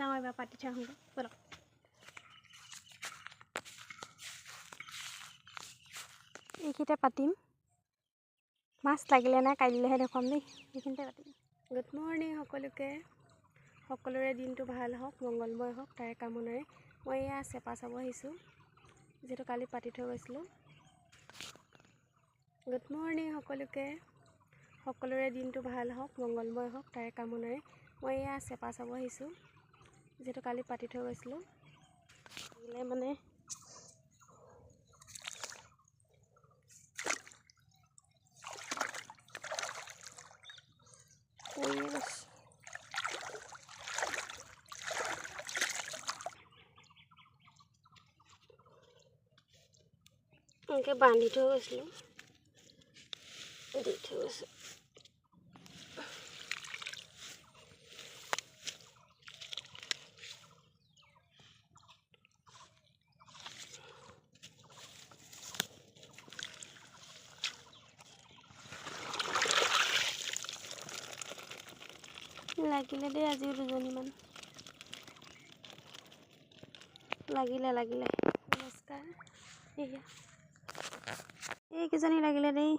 যাওঁ এবাৰ পাতি থৈ আহোঁগৈ ব'লক। এইখিনিতে পাতিম, মাছ লাগিলে নাই কাইলৈহে দেখুৱাম দেই। এইখিনিতে পাতিম। গুড মৰ্ণিং সকলোকে, সকলোৰে দিনটো ভাল হওক, মংগলময় হওক তাৰে কামনাৰে মই এয়া চেপা চাব আহিছোঁ, যিহেতু কালি পাতি থৈ গৈছিলোঁ। গুড মৰ্ণিং সকলোকে, সকলোৰে দিনটো ভাল হওক, মংগলময় হওক তাৰে কামনাৰে মই এয়া চেপা চাব আহিছোঁ, যিহেতু কালি পাতি থৈ গৈছিলোঁ। মানে এনেকৈ বান্ধি থৈ গৈছিলোঁ, দি থৈ গৈছোঁ। লাগিলে দেই আজিও দুজনীমান লাগিলে নমস্কাৰ। এইকেইজনী লাগিলে দেই।